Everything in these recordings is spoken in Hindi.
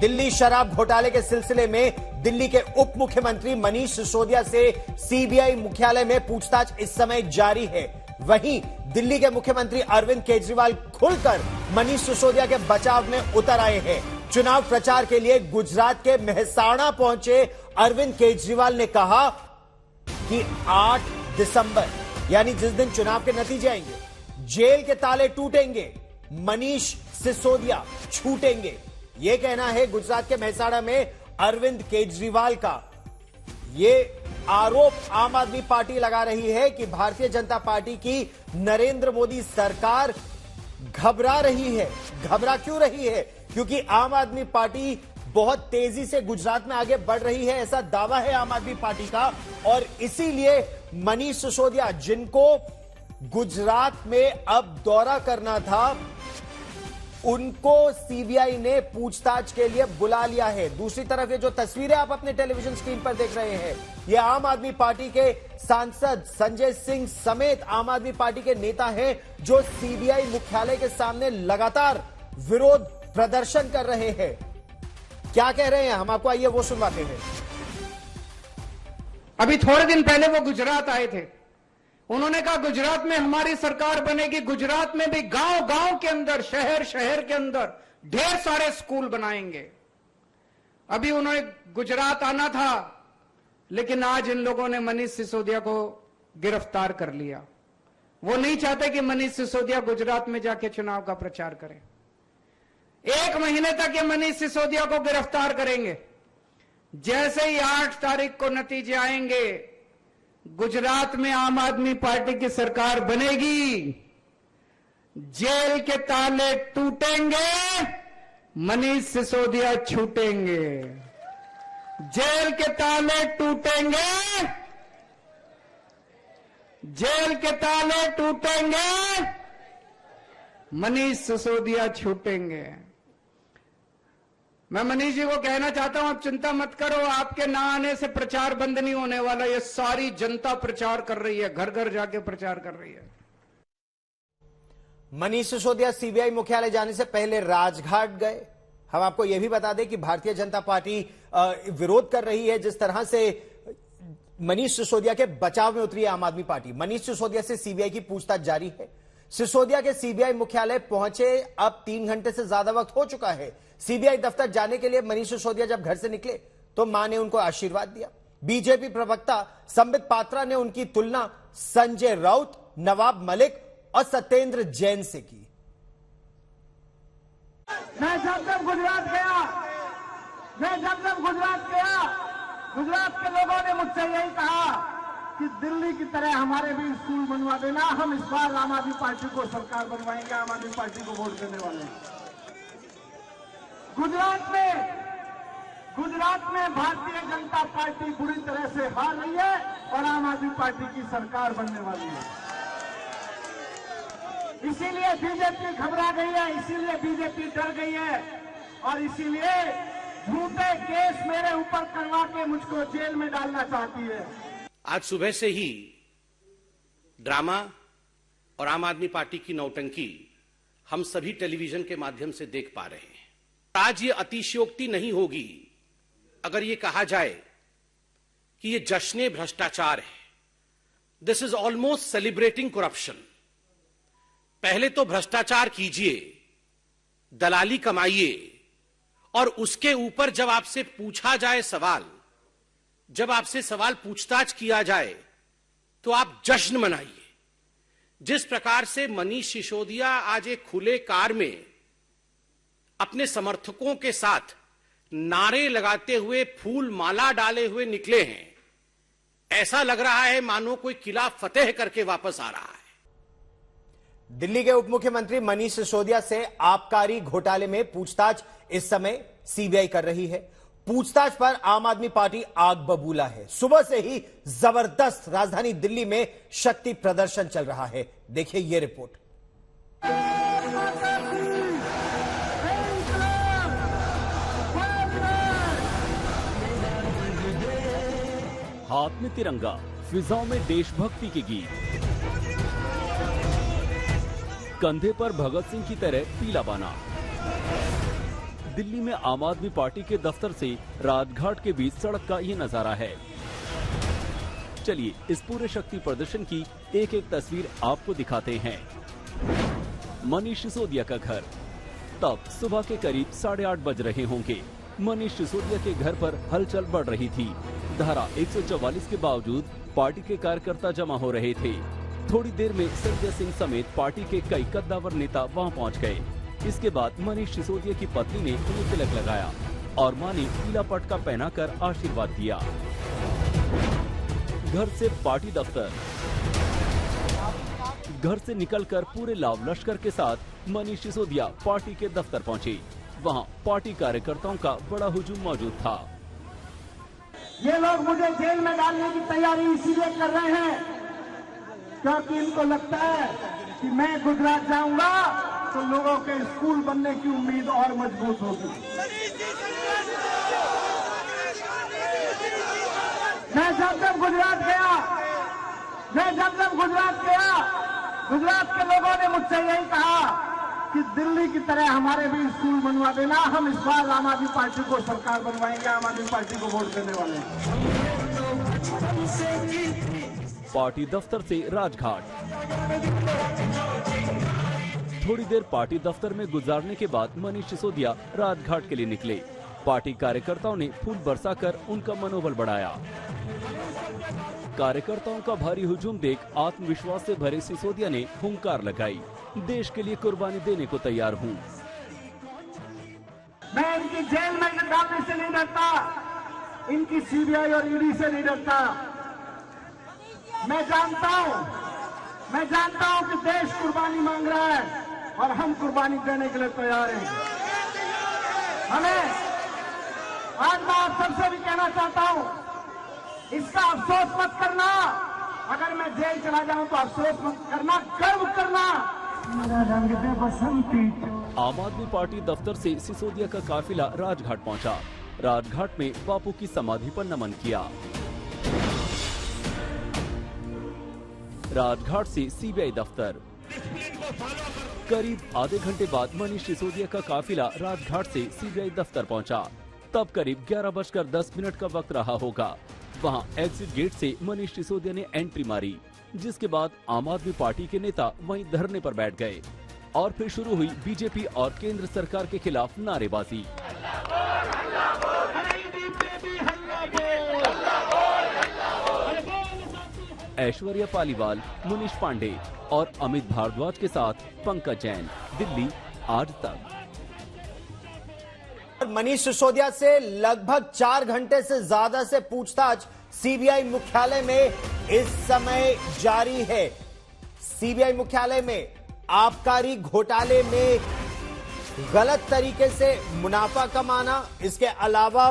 दिल्ली शराब घोटाले के सिलसिले में दिल्ली के उप मुख्यमंत्री मनीष सिसोदिया से सीबीआई मुख्यालय में पूछताछ इस समय जारी है। वहीं दिल्ली के मुख्यमंत्री अरविंद केजरीवाल खुलकर मनीष सिसोदिया के बचाव में उतर आए हैं। चुनाव प्रचार के लिए गुजरात के मेहसाणा पहुंचे अरविंद केजरीवाल ने कहा कि 8 दिसंबर यानी जिस दिन चुनाव के नतीजे आएंगे, जेल के ताले टूटेंगे, मनीष सिसोदिया छूटेंगे। यह कहना है गुजरात के मेहसाणा में अरविंद केजरीवाल का। यह आरोप आम आदमी पार्टी लगा रही है कि भारतीय जनता पार्टी की नरेंद्र मोदी सरकार घबरा रही है। घबरा क्यों रही है? क्योंकि आम आदमी पार्टी बहुत तेजी से गुजरात में आगे बढ़ रही है, ऐसा दावा है आम आदमी पार्टी का। और इसीलिए मनीष सिसोदिया, जिनको गुजरात में अब दौरा करना था, उनको सीबीआई ने पूछताछ के लिए बुला लिया है। दूसरी तरफ ये जो तस्वीरें आप अपने टेलीविजन स्क्रीन पर देख रहे हैं, ये आम आदमी पार्टी के सांसद संजय सिंह समेत आम आदमी पार्टी के नेता हैं जो सीबीआई मुख्यालय के सामने लगातार विरोध प्रदर्शन कर रहे हैं। क्या कह रहे हैं हम आपको आइए वो सुनवाते हैं। अभी थोड़े दिन पहले वो गुजरात आए थे। उन्होंने कहा गुजरात में हमारी सरकार बनेगी, गुजरात में भी गांव गांव के अंदर, शहर शहर के अंदर ढेर सारे स्कूल बनाएंगे। अभी उन्होंने गुजरात आना था, लेकिन आज इन लोगों ने मनीष सिसोदिया को गिरफ्तार कर लिया। वो नहीं चाहते कि मनीष सिसोदिया गुजरात में जाके चुनाव का प्रचार करें। 1 महीने तक ये मनीष सिसोदिया को गिरफ्तार करेंगे। जैसे ही 8 तारीख को नतीजे आएंगे, गुजरात में आम आदमी पार्टी की सरकार बनेगी, जेल के ताले टूटेंगे, मनीष सिसोदिया छूटेंगे। जेल के ताले टूटेंगे, जेल के ताले टूटेंगे, मनीष सिसोदिया छूटेंगे। मैं मनीष जी को कहना चाहता हूं, आप चिंता मत करो, आपके ना आने से प्रचार बंद नहीं होने वाला। ये सारी जनता प्रचार कर रही है, घर घर जाके प्रचार कर रही है। मनीष सिसोदिया सीबीआई मुख्यालय जाने से पहले राजघाट गए। हम आपको यह भी बता दें कि भारतीय जनता पार्टी विरोध कर रही है जिस तरह से मनीष सिसोदिया के बचाव में उतरी है आम आदमी पार्टी। मनीष सिसोदिया से सीबीआई की पूछताछ जारी है। सिसोदिया के सीबीआई मुख्यालय पहुंचे अब 3 घंटे से ज्यादा वक्त हो चुका है। सीबीआई दफ्तर जाने के लिए मनीष सिसोदिया जब घर से निकले तो मां ने उनको आशीर्वाद दिया। बीजेपी प्रवक्ता संबित पात्रा ने उनकी तुलना संजय राउत, नवाब मलिक और सत्येंद्र जैन से की। मैं जब गुजरात गया, गुजरात के लोगों ने मुझसे यही कहा कि दिल्ली की तरह हमारे भी स्कूल बनवा देना। हम इस बार आम आदमी पार्टी को सरकार बनवाएंगे, आम आदमी पार्टी को वोट देने वाले हैं। गुजरात में भारतीय जनता पार्टी बुरी तरह से हार रही है और आम आदमी पार्टी की सरकार बनने वाली है। इसीलिए बीजेपी घबरा गई है, इसीलिए बीजेपी डर गई है और इसीलिए झूठे केस मेरे ऊपर करवा के मुझको जेल में डालना चाहती है। आज सुबह से ही ड्रामा और आम आदमी पार्टी की नौटंकी हम सभी टेलीविजन के माध्यम से देख पा रहे हैं। आज ये अतिशयोक्ति नहीं होगी अगर ये कहा जाए कि ये जश्न भ्रष्टाचार है। This is almost celebrating corruption. पहले तो भ्रष्टाचार कीजिए, दलाली कमाइए और उसके ऊपर जब आपसे पूछा जाए सवाल, जब आपसे सवाल पूछताछ किया जाए तो आप जश्न मनाइए। जिस प्रकार से मनीष सिसोदिया आज एक खुले कार में अपने समर्थकों के साथ नारे लगाते हुए, फूल माला डाले हुए निकले हैं, ऐसा लग रहा है मानो कोई किला फतेह करके वापस आ रहा है। दिल्ली के उप मुख्यमंत्री मनीष सिसोदिया से आबकारी घोटाले में पूछताछ इस समय सीबीआई कर रही है। पूछताछ पर आम आदमी पार्टी आग बबूला है। सुबह से ही जबरदस्त राजधानी दिल्ली में शक्ति प्रदर्शन चल रहा है। देखिए ये रिपोर्ट। हाथ में तिरंगा, फिजाओं में देशभक्ति के गीत, कंधे पर भगत सिंह की तरह पीला बाना, दिल्ली में आम आदमी पार्टी के दफ्तर से राजघाट के बीच सड़क का ये नजारा है। चलिए इस पूरे शक्ति प्रदर्शन की एक एक तस्वीर आपको दिखाते हैं। मनीष सिसोदिया का घर। तब सुबह के करीब 8:30 बज रहे होंगे। मनीष सिसोदिया के घर पर हलचल बढ़ रही थी। धारा 144 के बावजूद पार्टी के कार्यकर्ता जमा हो रहे थे। थोड़ी देर में संजय सिंह समेत पार्टी के कई कद्दावर नेता वहां पहुंच गए। इसके बाद मनीष सिसोदिया की पत्नी ने उन्हें तिलक लगाया और मां ने पीला पटका पहनाकर आशीर्वाद दिया। घर से पार्टी दफ्तर। घर से निकलकर पूरे लाव लश्कर के साथ मनीष सिसोदिया पार्टी के दफ्तर पहुंचे। वहां पार्टी कार्यकर्ताओं का बड़ा हुजूम मौजूद था। ये लोग मुझे जेल में डालने की तैयारी इसीलिए कर रहे हैं क्योंकि इनको लगता है कि मैं गुजरात जाऊंगा तो लोगों के स्कूल बनने की उम्मीद और मजबूत होगी। मैं जब गुजरात गया, गुजरात के लोगों ने मुझसे यही कहा कि दिल्ली की तरह हमारे भी स्कूल बनवा देना। हम इस बार आम आदमी पार्टी को सरकार बनवाएंगे, आम आदमी पार्टी को वोट देने वाले हैं। पार्टी दफ्तर से राजघाट। थोड़ी देर पार्टी दफ्तर में गुजारने के बाद मनीष सिसोदिया राजघाट के लिए निकले। पार्टी कार्यकर्ताओं ने फूल बरसाकर उनका मनोबल बढ़ाया। कार्यकर्ताओं का भारी हुजूम देख आत्मविश्वास से भरे सिसोदिया ने हुंकार लगाई, देश के लिए कुर्बानी देने को तैयार हूँ। मैं इनकी जेल में डालने से नहीं डरता, इनकी सीबीआई और ईडी से नहीं डरता। मैं जानता हूं कि देश कुर्बानी मांग रहा है और हम कुर्बानी देने के लिए तैयार हैं। आज मैं आप सबसे भी कहना चाहता हूं, इसका अफसोस मत करना। अगर मैं जेल चला जाऊं तो अफसोस मत करना, गर्व करना। मेरा रंग दे बसंती। आम आदमी पार्टी दफ्तर से सिसोदिया का काफिला राजघाट पहुंचा। राजघाट में बापू की समाधि पर नमन किया। राजघाट से सीबीआई दफ्तर। करीब आधे घंटे बाद मनीष सिसोदिया का काफिला राजघाट से सीबीआई दफ्तर पहुंचा। तब करीब 11:10 का वक्त रहा होगा। वहां एग्जिट गेट से मनीष सिसोदिया ने एंट्री मारी, जिसके बाद आम आदमी पार्टी के नेता वहीं धरने पर बैठ गए और फिर शुरू हुई बीजेपी और केंद्र सरकार के खिलाफ नारेबाजी। ऐश्वर्या पालीवाल, मुनीश पांडे और अमित भारद्वाज के साथ पंकज जैन, दिल्ली आज तक। मनीष सिसोदिया से लगभग 4 घंटे से ज्यादा से पूछताछ सीबीआई मुख्यालय में इस समय जारी है। सीबीआई मुख्यालय में आबकारी घोटाले में गलत तरीके से मुनाफा कमाना, इसके अलावा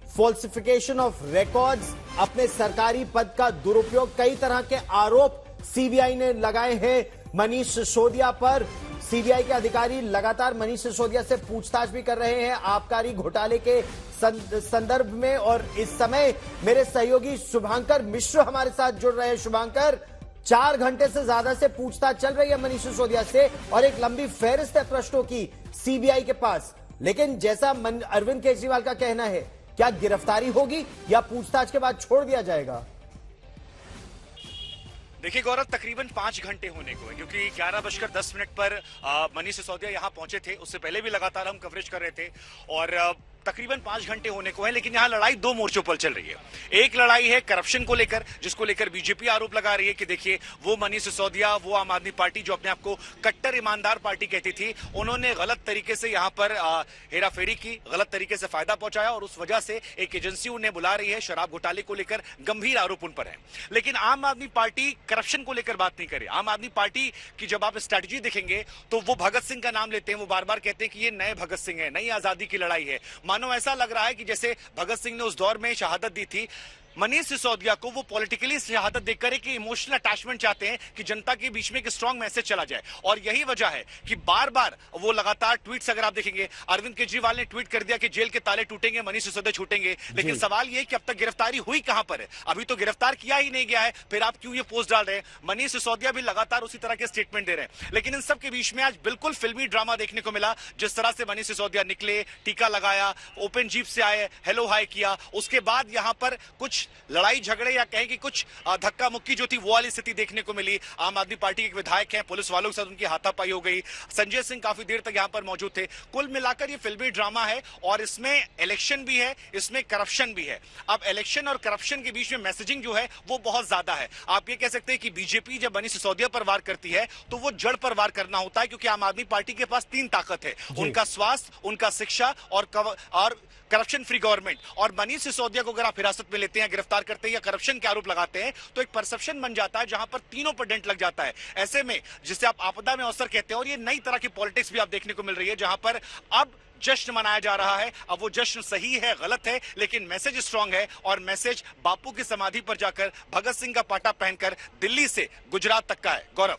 फॉल्सिफिकेशन ऑफ रिकॉर्ड्स, अपने सरकारी पद का दुरुपयोग, कई तरह के आरोप सीबीआई ने लगाए हैं मनीष सिसोदिया पर। सीबीआई के अधिकारी लगातार मनीष सिसोदिया से पूछताछ भी कर रहे हैं आबकारी घोटाले के संदर्भ में। और इस समय मेरे सहयोगी शुभांकर मिश्र हमारे साथ जुड़ रहे हैं। शुभांकर, 4 घंटे से ज्यादा से पूछताछ चल रही है मनीष सिसोदिया से और एक लंबी फहरिस्त है प्रश्नों की सीबीआई के पास, लेकिन जैसा अरविंद केजरीवाल का कहना है, क्या गिरफ्तारी होगी या पूछताछ के बाद छोड़ दिया जाएगा? देखिए गौरव, तकरीबन 5 घंटे होने को है क्योंकि 11:10 पर मनीष सिसोदिया यहाँ पहुंचे थे। उससे पहले भी लगातार हम कवरेज कर रहे थे और तकरीबन 5 घंटे होने को है, लेकिन यहाँ लड़ाई 2 मोर्चों पर चल रही है। एक लड़ाई है करप्शन को लेकर, जिसको लेकर बीजेपी आरोप लगा रही है कि देखिए वो मनीष सिसोदिया, वो आम आदमी पार्टी जो अपने आप को कट्टर ईमानदार पार्टी कहती थी, उन्होंने गलत तरीके से यहाँ पर हेराफेरी की, गलत तरीके से फायदा पहुंचाया और उस वजह से एक एजेंसी उन्हें बुला रही है। शराब घोटाले को लेकर गंभीर आरोप उन पर है। लेकिन आम आदमी पार्टी करप्शन को लेकर बात नहीं करे। आम आदमी पार्टी की जब आप स्ट्रैटेजी देखेंगे तो वो भगत सिंह का नाम लेते हैं। वो बार बार कहते हैं कि ये नए भगत सिंह है, नई आजादी की लड़ाई है। मानो ऐसा लग रहा है कि जैसे भगत सिंह ने उस दौर में शहादत दी थी मनीष सिसोदिया को वो पॉलिटिकली शहादत देकर एक इमोशनल अटैचमेंट चाहते हैं कि जनता के बीच में एक स्ट्रांग मैसेज चला जाए। और यही वजह है कि बार बार वो लगातार ट्वीट्स, अगर आप देखेंगे, अरविंद केजरीवाल ने ट्वीट कर दिया कि जेल के ताले टूटेंगे, मनीष सिसोदिया छूटेंगे। लेकिन सवाल ये कि अब तक गिरफ्तारी हुई कहां पर है? अभी तो गिरफ्तार किया ही नहीं गया है, फिर आप क्यों ये पोस्ट डाल रहे हैं? मनीष सिसोदिया भी लगातार उसी तरह के स्टेटमेंट दे रहे हैं। लेकिन इन सब के बीच में आज बिल्कुल फिल्मी ड्रामा देखने को मिला। जिस तरह से मनीष सिसोदिया निकले, टीका लगाया, ओपन जीप से आए, हेलो हाय किया, उसके बाद यहां पर कुछ लड़ाई झगड़े या कहें कि कुछ धक्का मुक्की जो थी वो वाली स्थिति देखने को मिली। आम आदमी पार्टी के विधायक हैं, पुलिस वालों के साथ उनकी हाथापाई हो गई। संजय सिंह काफी देर तक यहां पर मौजूद थे। कुल मिलाकर ये फिल्मी ड्रामा है और इसमें इलेक्शन भी है, इसमें करप्शन भी है। अब इलेक्शन और करप्शन के बीच में मैसेजिंग जो है वो बहुत ज्यादा है। आप ये कह सकते हैं कि बीजेपी जब मनीष सिसोदिया पर वार करती है तो वो जड़ पर वार करना होता है, क्योंकि आम आदमी पार्टी के पास 3 ताकत है, उनका स्वास्थ्य, उनका शिक्षा और करप्शन फ्री गवर्नमेंट। और मनीष सिसोदिया को अगर आप हिरासत में लेते हैं, गिरफ्तार करते हैं या करप्शन के आरोप लगाते हैं तो एक परसेप्शन बन जाता है जहां पर तीनों पर डेंट लग जाता है। ऐसे में जिसे आप आपदा में अवसर कहते हैं, और ये नई तरह की पॉलिटिक्स भी आप देखने को मिल रही है जहां पर अब जश्न मनाया जा रहा है। अब वो जश्न सही है, गलत है, लेकिन मैसेज स्ट्रांग है और मैसेज बापू की समाधि पर जाकर भगत सिंह का पाटा पहनकर दिल्ली से गुजरात तक का है। गौरव,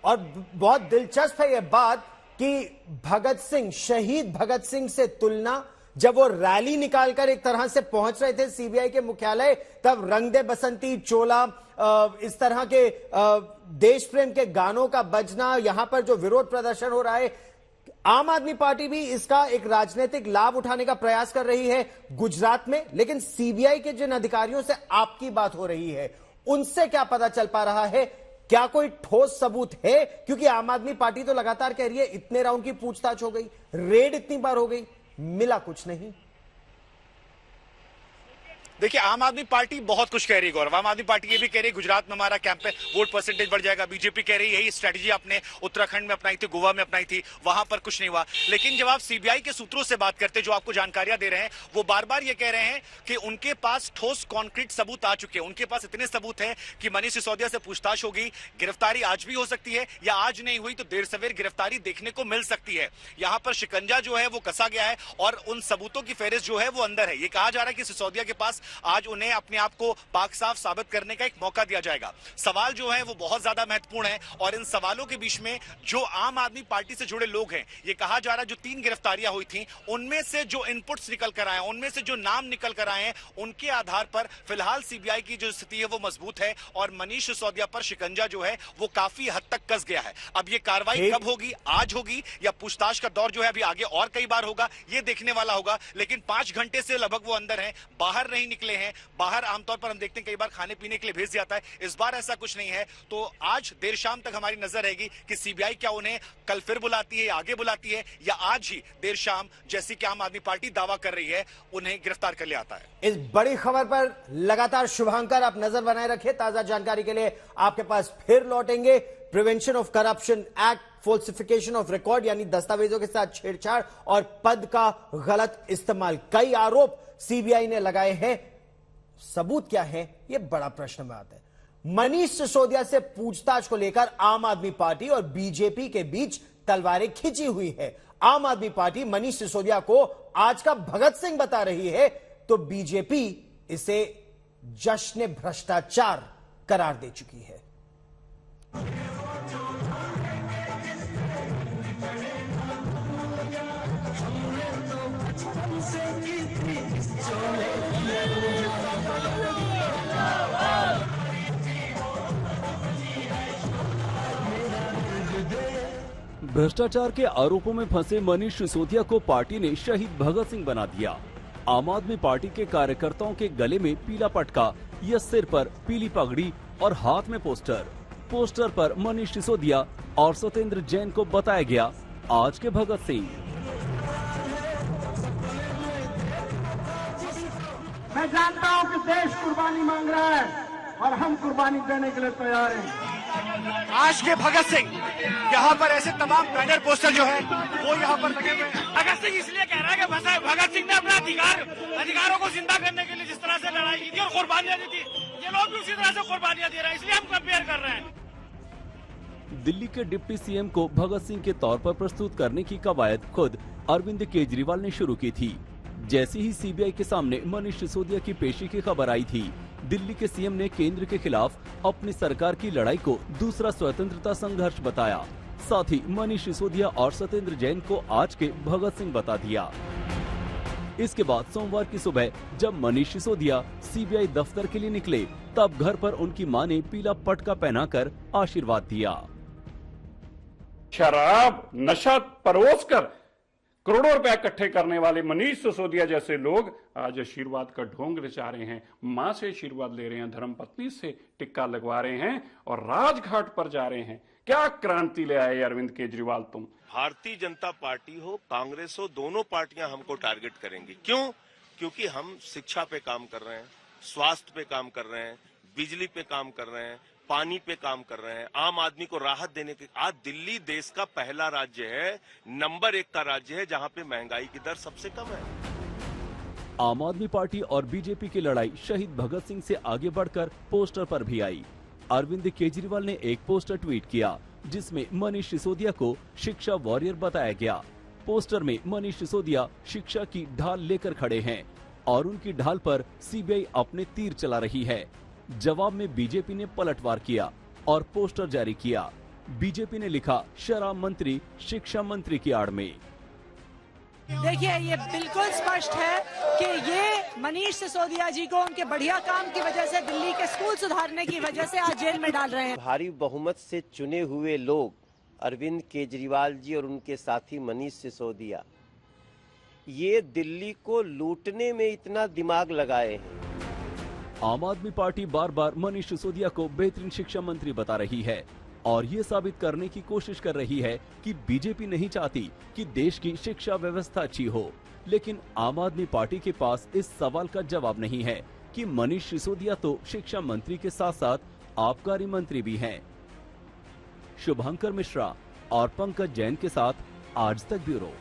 और बहुत दिलचस्प है यह बात कि भगत सिंह, शहीद भगत सिंह से तुलना, जब वो रैली निकालकर एक तरह से पहुंच रहे थे सीबीआई के मुख्यालय, तब रंग दे बसंती चोला, इस तरह के देश प्रेम के गानों का बजना, यहां पर जो विरोध प्रदर्शन हो रहा है, आम आदमी पार्टी भी इसका एक राजनीतिक लाभ उठाने का प्रयास कर रही है गुजरात में। लेकिन सीबीआई के जिन अधिकारियों से आपकी बात हो रही है, उनसे क्या पता चल पा रहा है? क्या कोई ठोस सबूत है? क्योंकि आम आदमी पार्टी तो लगातार कह रही है इतने राउंड की पूछताछ हो गई, रेड इतनी बार हो गई, मिला कुछ नहीं। देखिए, आम आदमी पार्टी बहुत कुछ कह रही है गौरव। आम आदमी पार्टी ये भी कह रही है गुजरात में हमारा कैंप है, वोट परसेंटेज बढ़ जाएगा। बीजेपी कह रही है यही स्ट्रेटजी आपने उत्तराखंड में अपनाई थी, गोवा में अपनाई थी, वहां पर कुछ नहीं हुआ। लेकिन जब आप सीबीआई के सूत्रों से बात करते, जो आपको जानकारियां दे रहे हैं, वो बार बार ये कह रहे हैं कि उनके पास ठोस कॉन्क्रीट सबूत आ चुके हैं। उनके पास इतने सबूत हैं कि मनीष सिसोदिया से पूछताछ होगी, गिरफ्तारी आज भी हो सकती है, या आज नहीं हुई तो देर सवेर गिरफ्तारी देखने को मिल सकती है। यहां पर शिकंजा जो है वो कसा गया है और उन सबूतों की फेहरिस्त जो है वो अंदर है। ये कहा जा रहा है कि सिसोदिया के पास आज उन्हें अपने आप को पाक साफ साबित करने का एक मौका दिया जाएगा। सवाल जो है वो बहुत ज्यादा महत्वपूर्ण है और इन सवालों के बीच में जो आम आदमी पार्टी से जुड़े लोग हैं, ये कहा जा रहा है जो 3 गिरफ्तारियां हुई थी, उनमें से जो इनपुट्स निकल कर आए, उनमें से जो नाम निकल कर आए हैं, उनके आधार पर फिलहाल सीबीआई की जो स्थिति है वो मजबूत है और मनीष सिसोदिया पर शिकंजा जो है वो काफी हद तक कस गया है। अब ये कार्रवाई कब होगी, आज होगी या पूछताछ का दौर जो है अभी आगे और कई बार होगा, ये देखने वाला होगा। लेकिन 5 घंटे से लगभग वो अंदर हैं, बाहर नहीं निकले हैं। बाहर आमतौर पर हम देखते हैं कई बार खाने पीने के लिए भेज जाता है, इस बार ऐसा कुछ नहीं है। तो आज देर शाम तक हमारी नजर रहेगी कि सीबीआई क्या उन्हें कल फिर बुलाती है, आगे बुलाती है, या आज ही देर शाम, जैसी कि आम आदमी पार्टी दावा कर रही है, उन्हें गिरफ्तार कर ले आता है। इस बड़ी खबर पर लगातार शुभांकर आप नजर बनाए रखें। ताजा जानकारी के लिए आपके पास फिर लौटेंगे। Prevention of corruption act, falsification of record यानी दस्तावेजों के साथ छेड़छाड़ और पद का गलत इस्तेमाल, कई आरोप सीबीआई ने लगाए हैं। सबूत क्या है, यह बड़ा प्रश्न में आता है। मनीष सिसोदिया से पूछताछ को लेकर आम आदमी पार्टी और बीजेपी के बीच तलवारें खिंची हुई है। आम आदमी पार्टी मनीष सिसोदिया को आज का भगत सिंह बता रही है, तो बीजेपी इसे जश्न भ्रष्टाचार करार दे चुकी है। भ्रष्टाचार के आरोपों में फंसे मनीष सिसोदिया को पार्टी ने शहीद भगत सिंह बना दिया। आम आदमी पार्टी के कार्यकर्ताओं के गले में पीला पटका या सिर पर पीली पगड़ी और हाथ में पोस्टर। पोस्टर पर मनीष सिसोदिया और सत्येंद्र जैन को बताया गया आज के भगत सिंह। मैं जानता हूं कि देश कुर्बानी मांग रहा है और हम कुर्बानी देने के लिए तैयार हैं। आज के भगत सिंह, यहाँ पर ऐसे तमाम बैनर पोस्टर जो है वो यहाँ पर लगे हुए हैं। भगत सिंह इसलिए कह रहा है कि भगत सिंह ने अपने अधिकारों को जिंदा करने के लिए जिस तरह से लड़ाई की थी और कुर्बानियां दी थी, ये लोग भी उसी तरह से कुर्बानियां दे रहे हैं, इसलिए हम कंपेयर कर रहे हैं। दिल्ली के डिप्टी सीएम को भगत सिंह के तौर पर प्रस्तुत करने की कवायद खुद अरविंद केजरीवाल ने शुरू की थी। जैसे ही सीबीआई के सामने मनीष सिसोदिया की पेशी की खबर आई थी, दिल्ली के सीएम ने केंद्र के खिलाफ अपनी सरकार की लड़ाई को दूसरा स्वतंत्रता संघर्ष बताया। साथ ही मनीष सिसोदिया और सत्येंद्र जैन को आज के भगत सिंह बता दिया। इसके बाद सोमवार की सुबह जब मनीष सिसोदिया सीबीआई दफ्तर के लिए निकले, तब घर पर उनकी मां ने पीला पटका पहनाकर आशीर्वाद दिया। शराब नशा परोस कर करोड़ों रुपए इकट्ठे करने वाले मनीष सिसोदिया जैसे लोग आज आशीर्वाद का ढोंग रचा रहे हैं, मां से आशीर्वाद ले रहे हैं, धर्मपत्नी से टिक्का लगवा रहे हैं और राजघाट पर जा रहे हैं। क्या क्रांति ले आए अरविंद केजरीवाल तुम? भारतीय जनता पार्टी हो, कांग्रेस हो, दोनों पार्टियां हमको टारगेट करेंगी। क्यों? क्योंकि हम शिक्षा पे काम कर रहे हैं, स्वास्थ्य पे काम कर रहे हैं, बिजली पे काम कर रहे हैं, पानी पे काम कर रहे हैं, आम आदमी को राहत देने के। आज दिल्ली देश का पहला राज्य है, नंबर 1 का राज्य है जहां पे महंगाई की दर सबसे कम है। आम आदमी पार्टी और बीजेपी की लड़ाई शहीद भगत सिंह से आगे बढ़कर पोस्टर पर भी आई। अरविंद केजरीवाल ने एक पोस्टर ट्वीट किया जिसमें मनीष सिसोदिया को शिक्षा वॉरियर बताया गया। पोस्टर में मनीष सिसोदिया शिक्षा की ढाल लेकर खड़े हैं और उनकी ढाल पर सीबीआई अपने तीर चला रही है। जवाब में बीजेपी ने पलटवार किया और पोस्टर जारी किया। बीजेपी ने लिखा, शराब मंत्री शिक्षा मंत्री की आड़ में। देखिए, ये बिल्कुल स्पष्ट है कि ये मनीष सिसोदिया जी को उनके बढ़िया काम की वजह से, दिल्ली के स्कूल सुधारने की वजह से आज जेल में डाल रहे हैं। भारी बहुमत से चुने हुए लोग अरविंद केजरीवाल जी और उनके साथी मनीष सिसोदिया, ये दिल्ली को लूटने में इतना दिमाग लगाए हैं। आम आदमी पार्टी बार बार मनीष सिसोदिया को बेहतरीन शिक्षा मंत्री बता रही है और ये साबित करने की कोशिश कर रही है कि बीजेपी नहीं चाहती कि देश की शिक्षा व्यवस्था अच्छी हो। लेकिन आम आदमी पार्टी के पास इस सवाल का जवाब नहीं है कि मनीष सिसोदिया तो शिक्षा मंत्री के साथ साथ आबकारी मंत्री भी हैं। शुभंकर मिश्रा और पंकज जैन के साथ आज तक ब्यूरो।